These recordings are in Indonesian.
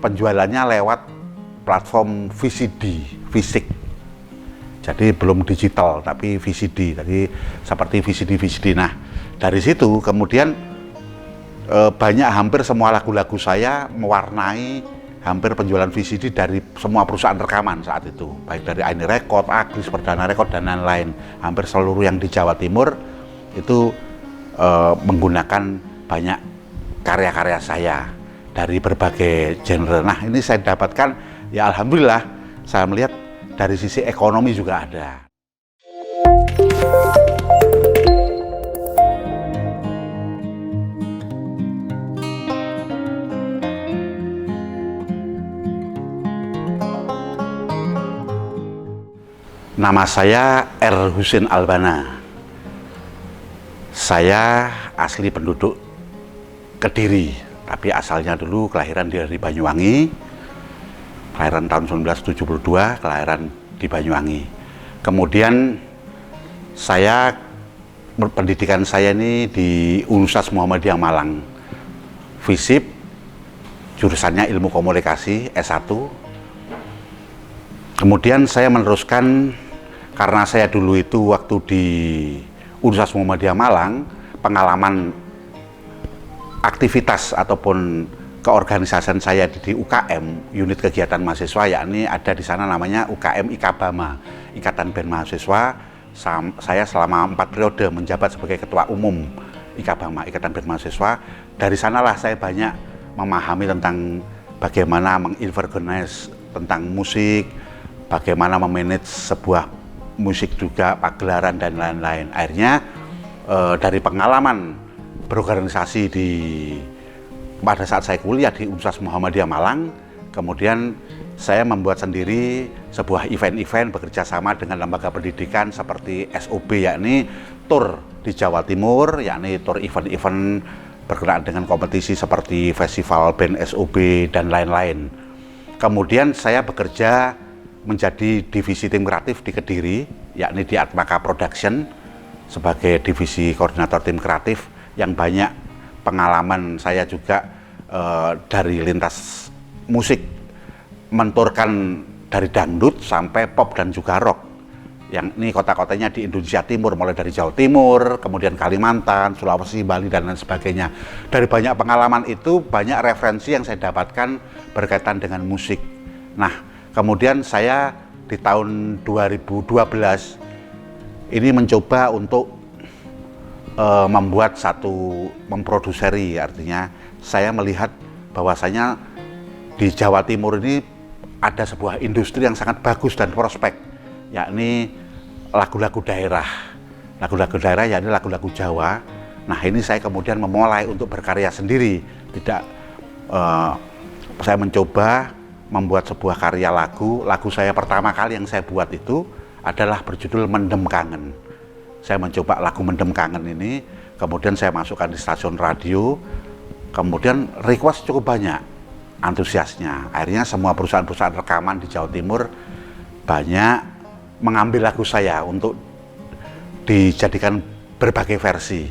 penjualannya lewat platform VCD, fisik. Jadi belum digital, tapi VCD, jadi seperti VCD. Nah, dari situ kemudian banyak, hampir semua lagu-lagu saya mewarnai hampir penjualan VCD dari semua perusahaan rekaman saat itu, baik dari Aini Record, Agris, Perdana Record, dan lain-lain. Hampir seluruh yang di Jawa Timur itu menggunakan banyak karya-karya saya dari berbagai genre. Nah, ini saya dapatkan, ya alhamdulillah, saya melihat dari sisi ekonomi juga ada. Nama saya R. Husin Albana. Saya asli penduduk Kediri, tapi asalnya dulu kelahiran dari Banyuwangi. Kelahiran tahun 1972, kelahiran di Banyuwangi. Kemudian pendidikan saya ini di Universitas Muhammadiyah Malang, FISIP, jurusannya Ilmu Komunikasi S1. Kemudian saya meneruskan, karena saya dulu itu waktu di Universitas Muhammadiyah Malang, pengalaman aktivitas ataupun keorganisasian saya di UKM, unit kegiatan mahasiswa, yakni ada di sana namanya UKM IKABAMA, Ikatan Band Mahasiswa. Saya selama 4 periode menjabat sebagai Ketua Umum IKABAMA, Ikatan Band Mahasiswa. Dari sanalah saya banyak memahami tentang bagaimana menginforganize tentang musik, bagaimana memanage sebuah musik juga, pagelaran dan lain-lain. Akhirnya dari pengalaman berorganisasi pada saat saya kuliah di Universitas Muhammadiyah Malang, kemudian saya membuat sendiri sebuah event-event bekerja sama dengan lembaga pendidikan seperti SOB, yakni tur di Jawa Timur, yakni tur event-event berkenaan dengan kompetisi seperti festival band SOB dan lain-lain. Kemudian saya bekerja menjadi divisi tim kreatif di Kediri, yakni di Atmaka Production, sebagai divisi koordinator tim kreatif, yang banyak pengalaman saya juga dari lintas musik, menturkan dari dangdut sampai pop dan juga rock. Yang ini kota-kotanya di Indonesia Timur, mulai dari Jawa Timur, kemudian Kalimantan, Sulawesi, Bali, dan lain sebagainya. Dari banyak pengalaman itu, banyak referensi yang saya dapatkan berkaitan dengan musik. Nah, kemudian saya di tahun 2012 ini mencoba untuk memproduksi, artinya saya melihat bahwasanya di Jawa Timur ini ada sebuah industri yang sangat bagus dan prospek, yakni lagu-lagu daerah. Lagu-lagu daerah yakni lagu-lagu Jawa. Nah, ini saya kemudian memulai untuk berkarya sendiri. Saya mencoba membuat sebuah karya lagu saya pertama kali yang saya buat itu adalah berjudul Mendem Kangen. Saya mencoba lagu Mendem Kangen ini, kemudian saya masukkan di stasiun radio, kemudian request cukup banyak, antusiasnya. Akhirnya semua perusahaan-perusahaan rekaman di Jawa Timur banyak mengambil lagu saya untuk dijadikan berbagai versi.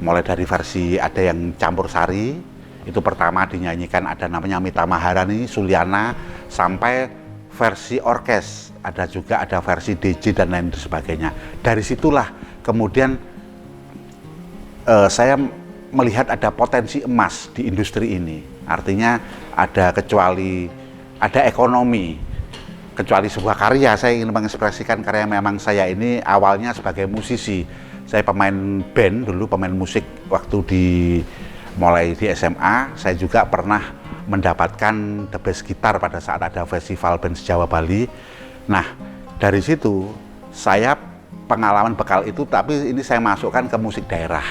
Mulai dari versi ada yang campur sari, itu pertama dinyanyikan ada namanya Mita Maharani, Suliana, sampai versi orkes, ada versi DJ dan lain sebagainya. Dari situlah kemudian saya melihat ada potensi emas di industri ini. Artinya ada ekonomi, kecuali sebuah karya. Saya ingin mengekspresikan karya memang saya ini awalnya sebagai musisi. Saya pemain band dulu, pemain musik waktu mulai di SMA. Saya juga pernah mendapatkan the best gitar pada saat ada festival band Jawa Bali. Nah, dari situ saya pengalaman bekal itu, tapi ini saya masukkan ke musik daerah.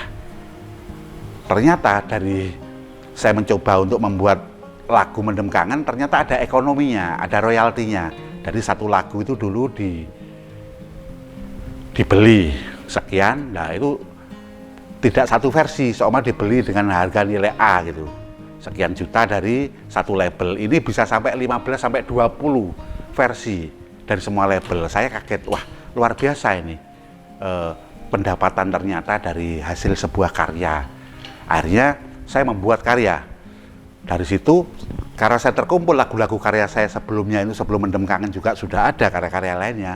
Ternyata saya mencoba untuk membuat lagu Mendem Kangen, ternyata ada ekonominya, ada royaltinya. Dari satu lagu itu dulu dibeli sekian, nah itu tidak satu versi, seumur dibeli dengan harga nilai A gitu. Sekian juta dari satu label. Ini bisa sampai 15 sampai 20 versi dari semua label. Saya kaget, wah luar biasa ini pendapatan ternyata dari hasil sebuah karya. Akhirnya saya membuat karya. Dari situ karena saya terkumpul lagu-lagu karya saya sebelumnya itu, sebelum Mendem Kangen juga sudah ada karya-karya lainnya.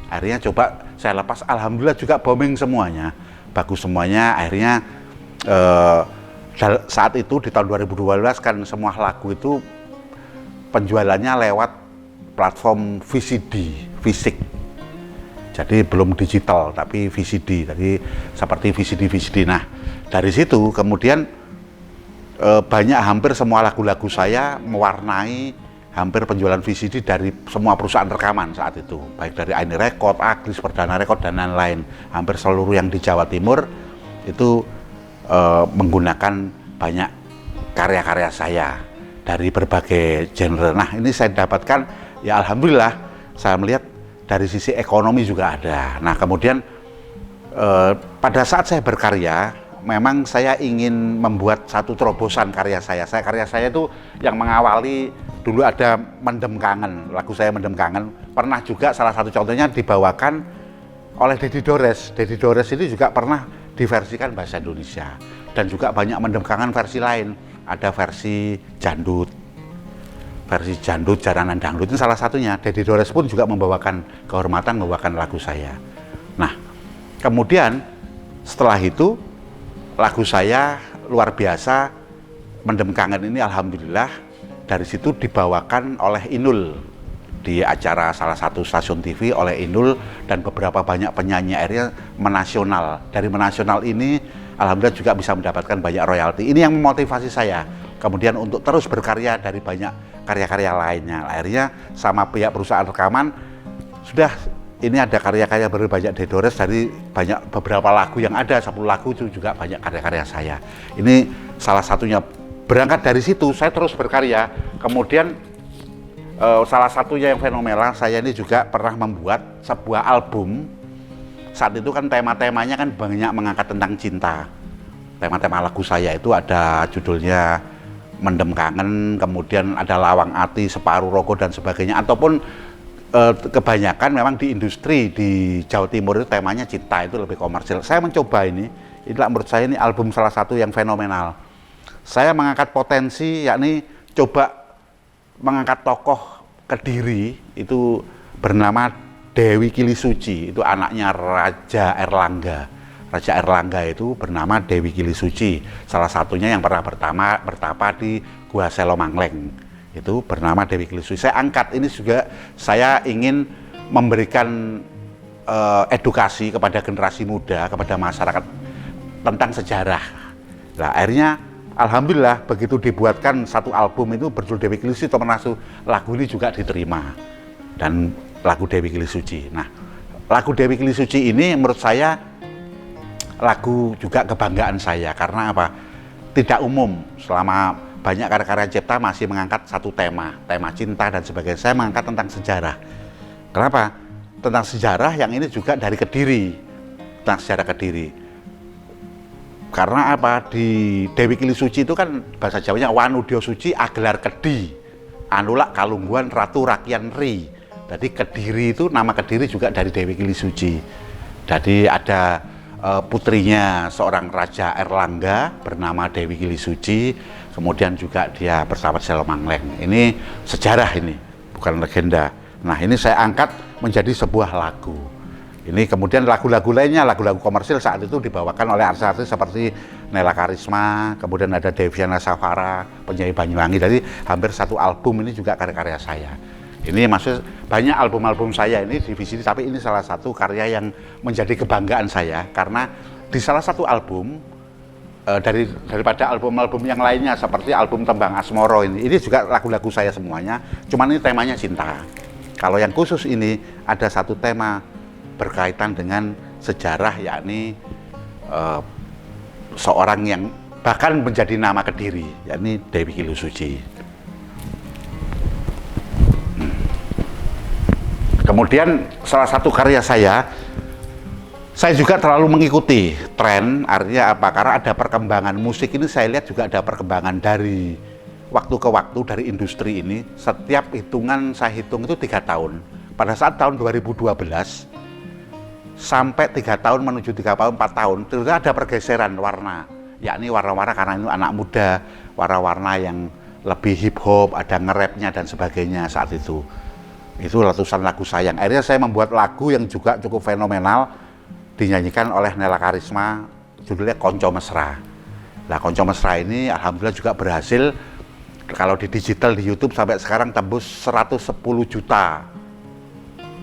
Akhirnya coba saya lepas, alhamdulillah juga booming semuanya, bagus semuanya. Akhirnya saat itu di tahun 2012 kan semua lagu itu penjualannya lewat platform VCD, fisik. Jadi belum digital tapi VCD, jadi seperti VCD. Nah, dari situ kemudian banyak, hampir semua lagu-lagu saya mewarnai hampir penjualan VCD dari semua perusahaan rekaman saat itu, baik dari Aini Record, Aglis, Perdana Record, dan lain-lain. Hampir seluruh yang di Jawa Timur itu menggunakan banyak karya-karya saya dari berbagai genre. Nah, ini saya dapatkan, ya alhamdulillah, saya melihat dari sisi ekonomi juga ada. Nah, kemudian pada saat saya berkarya, memang saya ingin membuat satu terobosan karya saya. Karya saya itu yang mengawali dulu ada Mendem Kangen, lagu saya Mendem Kangen. Pernah juga salah satu contohnya dibawakan oleh Dedi Dores. Dedi Dores ini juga pernah diversikan bahasa Indonesia. Dan juga banyak Mendem Kangen versi lain. Ada versi jandut, jaranan dangdut, itu salah satunya. Dedi Dores pun juga membawakan kehormatan, membawakan lagu saya. Nah, kemudian setelah itu lagu saya luar biasa, Mendem Kangen ini alhamdulillah dari situ dibawakan oleh Inul di acara salah satu stasiun TV oleh Inul, dan beberapa banyak penyanyi akhirnya menasional. Dari menasional ini alhamdulillah juga bisa mendapatkan banyak royalti. Ini yang memotivasi saya kemudian untuk terus berkarya dari banyak karya-karya lainnya. Akhirnya sama pihak perusahaan rekaman, sudah ini ada karya-karya banyak Dedi Dores, dari banyak beberapa lagu yang ada, 10 lagu itu juga banyak karya-karya saya. Ini salah satunya. Berangkat dari situ saya terus berkarya. Kemudian salah satunya yang fenomenal, saya ini juga pernah membuat sebuah album. Saat itu kan tema-temanya kan banyak mengangkat tentang cinta. Tema-tema lagu saya itu ada judulnya Mendem Kangen, kemudian ada Lawang Ati, Separuh Rogo, dan sebagainya. Ataupun kebanyakan memang di industri di Jawa Timur itu temanya cinta, itu lebih komersil. Saya mencoba inilah menurut saya ini album salah satu yang fenomenal. Saya mengangkat potensi, yakni coba mengangkat tokoh Kediri itu bernama Dewi Kilisuci, itu anaknya Raja Erlangga. Raja Erlangga itu bernama Dewi Kilisuci, salah satunya yang pernah bertapa di Gua Selomangleng, itu bernama Dewi Kilisuci. Saya angkat ini juga, saya ingin memberikan edukasi kepada generasi muda, kepada masyarakat tentang sejarah. Nah, akhirnya alhamdulillah begitu dibuatkan satu album itu berjudul Dewi Kilisuci, termasuk lagu ini juga diterima, dan lagu Dewi Kilisuci. Nah, lagu Dewi Kilisuci ini menurut saya lagu juga kebanggaan saya, karena apa? Tidak umum, selama banyak karya-karya cipta masih mengangkat satu tema cinta dan sebagainya. Saya mengangkat tentang sejarah. Kenapa? Tentang sejarah yang ini juga dari Kediri, tentang sejarah Kediri. Karena apa? Di Dewi Kilisuci itu kan bahasa Jawanya Wanudya Suci Agelar Kedi, Anulak Kalungguhan Ratu Rakian Ri. Jadi Kediri itu, nama Kediri juga dari Dewi Kilisuci. Jadi ada putrinya seorang Raja Erlangga bernama Dewi Kilisuci, kemudian juga dia bersahabat Selomangleng. Ini sejarah, ini bukan legenda. Nah, ini saya angkat menjadi sebuah lagu. Ini kemudian lagu-lagu lainnya, lagu-lagu komersil saat itu dibawakan oleh artis-artis seperti Nela Karisma, kemudian ada Deviana Safara, penyanyi Banyuwangi. Jadi hampir satu album ini juga karya-karya saya. Ini maksud banyak album-album saya ini di VCD, tapi ini salah satu karya yang menjadi kebanggaan saya, karena di salah satu album daripada album-album yang lainnya seperti album Tembang Asmoro ini juga lagu-lagu saya semuanya, cuman ini temanya cinta. Kalau yang khusus ini ada satu tema berkaitan dengan sejarah, yakni seorang yang bahkan menjadi nama Kediri, yakni Dewi Kilisuci. Kemudian salah satu karya saya juga terlalu mengikuti tren, artinya apa? Karena ada perkembangan musik ini, saya lihat juga ada perkembangan dari waktu ke waktu dari industri ini. Setiap hitungan saya hitung itu 3 tahun. Pada saat tahun 2012 sampai 3 tahun menuju 3 tahun, 4 tahun, ternyata ada pergeseran warna, yakni warna-warna karena itu anak muda, warna-warna yang lebih hip hop, ada nge-rapnya dan sebagainya saat itu. Itu ratusan lagu sayang. Akhirnya saya membuat lagu yang juga cukup fenomenal, dinyanyikan oleh Nela Karisma, judulnya Konco Mesra. Nah, Konco Mesra ini alhamdulillah juga berhasil, kalau di digital di YouTube sampai sekarang tembus 110 juta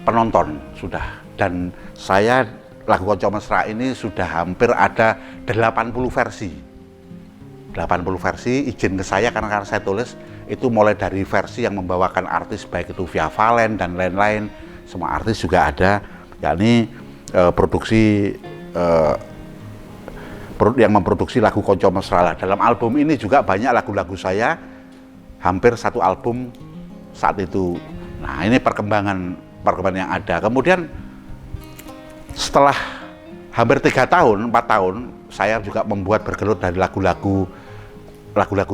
penonton sudah. Dan saya lagu Konco Mesra ini sudah hampir ada 80 versi. 80 versi izin ke saya karena saya tulis itu mulai dari versi yang membawakan artis baik itu Via Valen dan lain-lain, semua artis juga ada, yakni produksi yang memproduksi lagu Konco Mesra lah. Dalam album ini juga banyak lagu-lagu saya, hampir satu album saat itu. Nah, ini perkembangan yang ada. Kemudian setelah hampir 3 tahun, 4 tahun, saya juga membuat bergelut dari lagu-lagu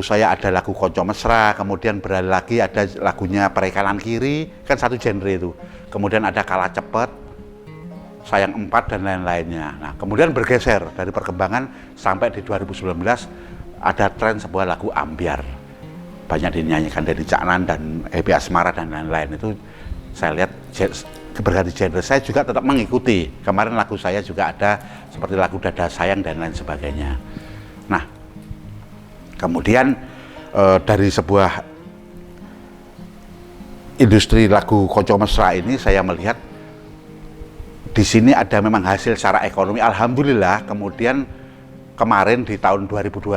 saya. Ada lagu Konco Mesra, kemudian beralih lagi ada lagunya Perikanan Kiri, kan satu genre itu. Kemudian ada Kalah Cepet, Sayang 4 dan lain-lainnya. Nah, kemudian bergeser dari perkembangan sampai di 2019 ada tren sebuah lagu ambyar. Banyak dinyanyikan dari Caknan dan Happy Asmara dan lain-lain. Itu saya lihat berganti genre. Saya juga tetap mengikuti. Kemarin lagu saya juga ada seperti lagu Dada Sayang dan lain sebagainya. Nah, kemudian dari sebuah industri lagu Konco Mesra ini saya melihat di sini ada memang hasil secara ekonomi, alhamdulillah. Kemudian kemarin di tahun 2021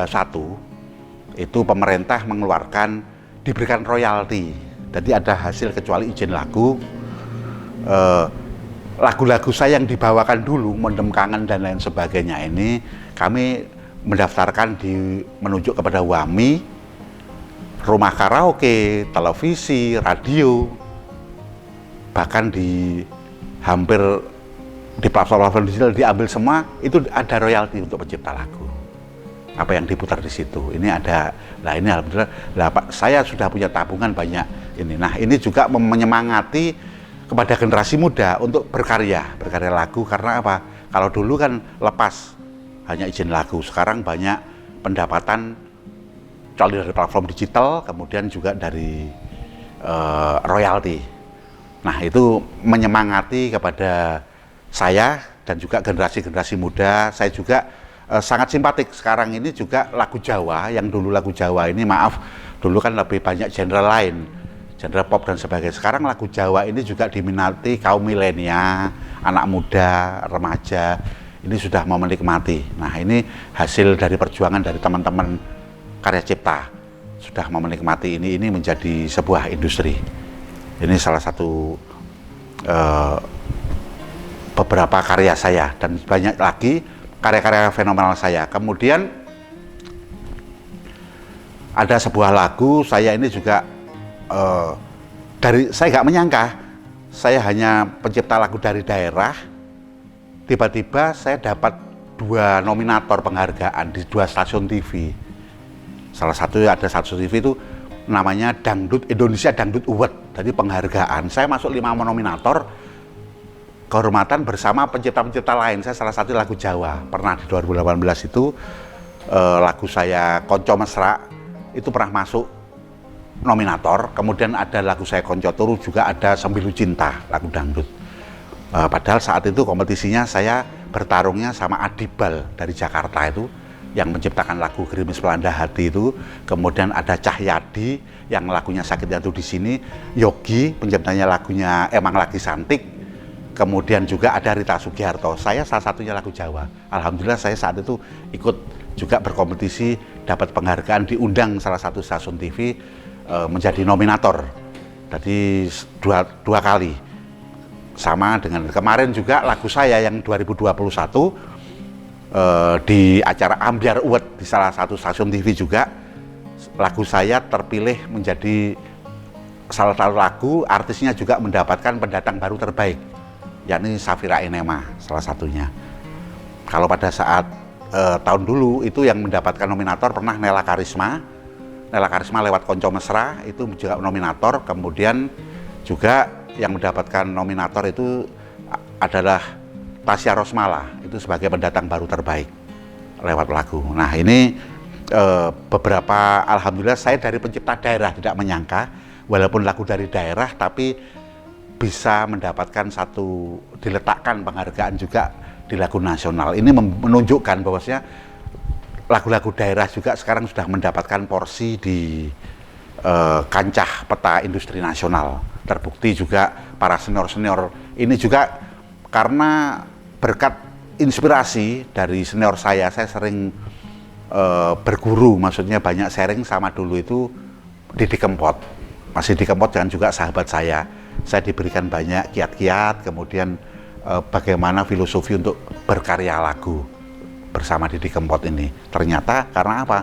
itu pemerintah mengeluarkan, diberikan royalti. Jadi ada hasil kecuali izin lagu. Lagu-lagu saya yang dibawakan dulu, Mendem Kangen dan lain sebagainya ini kami mendaftarkan menunjuk kepada WAMI, rumah karaoke, televisi, radio, bahkan di hampir di platform digital diambil semua, itu ada royalti untuk pencipta lagu. Apa yang diputar di situ, ini ada. Nah, ini alhamdulillah, saya sudah punya tabungan banyak ini. Nah, ini juga menyemangati kepada generasi muda untuk berkarya lagu. Karena apa? Kalau dulu kan lepas hanya izin lagu, sekarang banyak pendapatan dari platform digital, kemudian juga dari royalti. Nah, itu menyemangati kepada saya dan juga generasi muda. Saya juga sangat simpatik sekarang ini juga lagu Jawa, yang dulu lagu Jawa ini, maaf, dulu kan lebih banyak genre lain, genre pop dan sebagainya. Sekarang lagu Jawa ini juga diminati kaum milenial, anak muda, remaja, ini sudah mau menikmati. Nah, ini hasil dari perjuangan dari teman-teman karya cipta, sudah mau menikmati ini menjadi sebuah industri. Ini salah satu beberapa karya saya, dan banyak lagi karya-karya fenomenal saya. Kemudian ada sebuah lagu saya ini juga saya nggak menyangka, saya hanya pencipta lagu dari daerah, tiba-tiba saya dapat 2 nominator penghargaan di 2 stasiun TV. Salah satu ada stasiun TV itu namanya Dangdut Indonesia Dangdut Award. Jadi penghargaan, saya masuk 5 nominator kehormatan bersama pencipta-pencipta lain. Saya salah satu lagu Jawa, pernah di 2018 itu lagu saya Konco Mesra itu pernah masuk nominator. Kemudian ada lagu saya Konco Turu, juga ada Sembilu Cinta, lagu dangdut. Padahal saat itu kompetisinya saya bertarungnya sama Adibal dari Jakarta itu, yang menciptakan lagu Gerimis Melanda Hati itu. Kemudian ada Cahyadi yang lagunya Sakit Jantung di Sini, Yogi penciptanya lagunya Emang Lagi Santik. Kemudian juga ada Rita Sugiharto, saya salah satunya lagu Jawa. Alhamdulillah saya saat itu ikut juga berkompetisi, dapat penghargaan, diundang salah satu stasiun TV menjadi nominator. Jadi dua kali. Sama dengan kemarin juga lagu saya yang 2021 di acara Ambyar Award di salah satu stasiun TV juga, lagu saya terpilih menjadi salah satu lagu, artisnya juga mendapatkan pendatang baru terbaik, yakni Safira Enema salah satunya. Kalau pada saat tahun dulu itu yang mendapatkan nominator pernah Nela Karisma lewat Konco Mesra itu juga nominator. Kemudian juga yang mendapatkan nominator itu adalah Tasya Rosmala, itu sebagai pendatang baru terbaik lewat lagu. Nah, ini beberapa, alhamdulillah saya dari pencipta daerah tidak menyangka, walaupun lagu dari daerah tapi bisa mendapatkan satu, diletakkan penghargaan juga di lagu nasional. Ini menunjukkan bahwasanya lagu-lagu daerah juga sekarang sudah mendapatkan porsi di kancah peta industri nasional. Terbukti juga para senior-senior ini juga karena berkat inspirasi dari senior saya sering berguru, maksudnya banyak sharing sama dulu itu Didi Kempot. Mas Didi Kempot dan juga sahabat saya diberikan banyak kiat-kiat, kemudian bagaimana filosofi untuk berkarya lagu bersama Didi Kempot ini. Ternyata karena apa?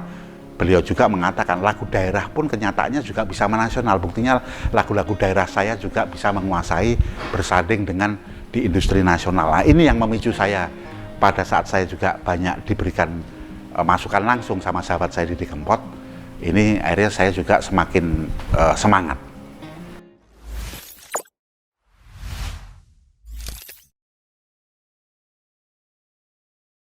Beliau juga mengatakan lagu daerah pun kenyataannya juga bisa menasional. Buktinya lagu-lagu daerah saya juga bisa menguasai, bersanding dengan di industri nasional. Nah, ini yang memicu saya pada saat saya juga banyak diberikan masukan langsung sama sahabat saya Didi Kempot. Ini akhirnya saya juga semakin semangat.